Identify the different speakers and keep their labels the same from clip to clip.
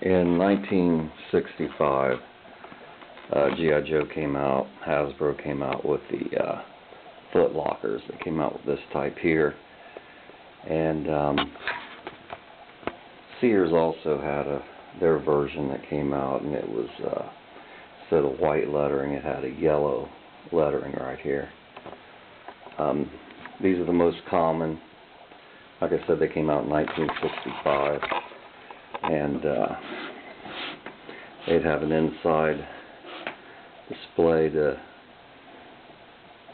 Speaker 1: In 1965, G.I. Joe came out, Hasbro came out with the foot lockers. They came out with this type here. And Sears also had their version that came out, and it was, instead of white lettering, it had a yellow lettering right here. These are the most common. Like I said, they came out in 1965, and they'd have an inside display to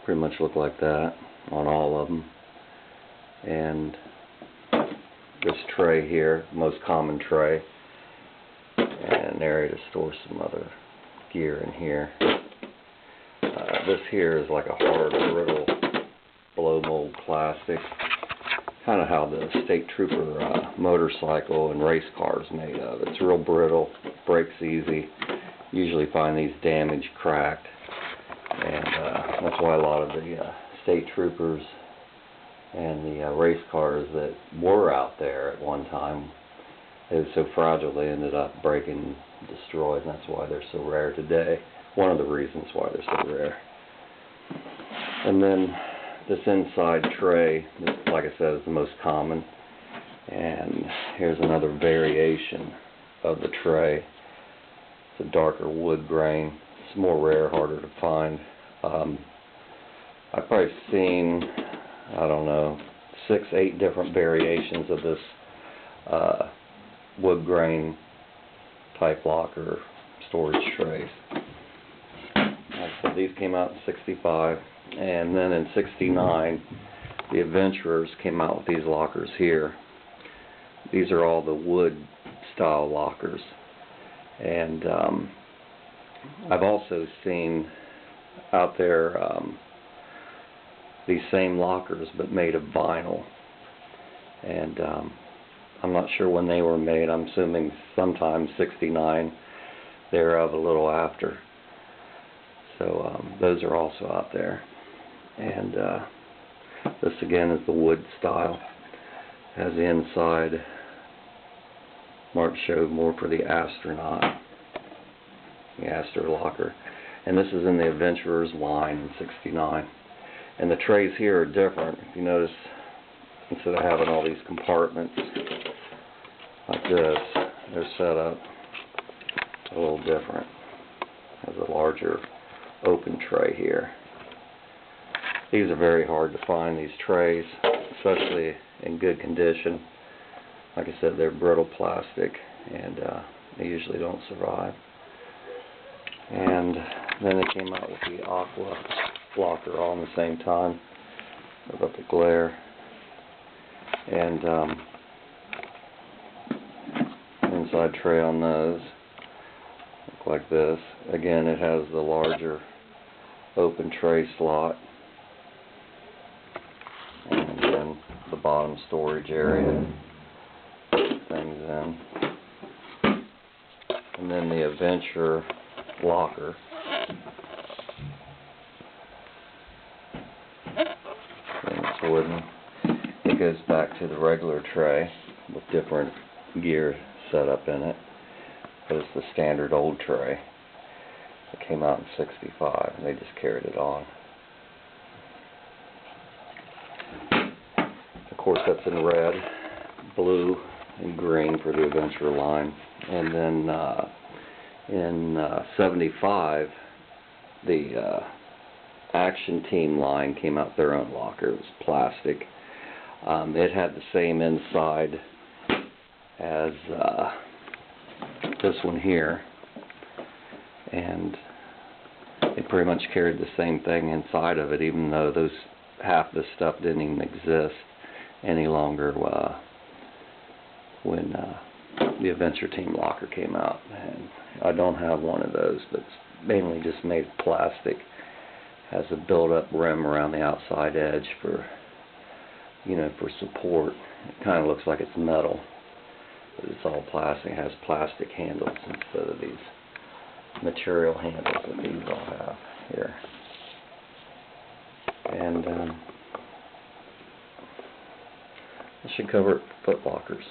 Speaker 1: pretty much look like that on all of them. And this tray here, most common tray, and an area to store some other gear in here. This here is like a hard, brittle, blow mold plastic, kind of how the State Trooper motorcycle and race car is made of. It's real brittle, breaks easy. Usually find these damaged, cracked, and that's why a lot of the State Troopers and the race cars that were out there at one time, it was so fragile they ended up breaking, destroyed, and that's why they're so rare today. One of the reasons why they're so rare. And then this inside tray, like I said, is the most common. And here's another variation of the tray. It's a darker wood grain. It's more rare, harder to find. I've probably seen, I don't know, 6, 8 different variations of this wood grain type locker storage trays. Like I said, these came out in 65, and then in 69 the Adventurers came out with these lockers here. These are all the wood style lockers, and I've also seen out there these same lockers but made of vinyl, and I'm not sure when they were made. I'm assuming sometime 69, thereof a little after. So those are also out there. And this again is the wood style. Has the inside marked showed more for the astronaut, the Astor locker. And this is in the Adventurers line in 69. And the trays here are different. If you notice, instead of having all these compartments like this, they're set up a little different. Has a larger open tray here. These are very hard to find, these trays, especially in good condition. Like I said, they're brittle plastic, and they usually don't survive. And then they came out with the aqua locker all at the same time. About the glare. And inside tray on those look like this. Again, it has the larger open tray slot, and then the bottom storage area, things in. And then the Adventure locker. And it's wooden. It goes back to the regular tray with different gear set up in it. But it's the standard old tray. It came out in 65, and they just carried it on. Of course, that's in red, blue, and green for the Adventure line. And then in 75, the Action Team line came out with their own locker. It was plastic. It had the same inside as this one here, and it pretty much carried the same thing inside of it, even though those half the stuff didn't even exist any longer when the Adventure Team locker came out. And I don't have one of those, but it's mainly just made of plastic. Has a build-up rim around the outside edge for, you know, for support. It kind of looks like it's metal, but it's all plastic. It has plastic handles instead of these material handles that these all have here. And this should cover foot lockers.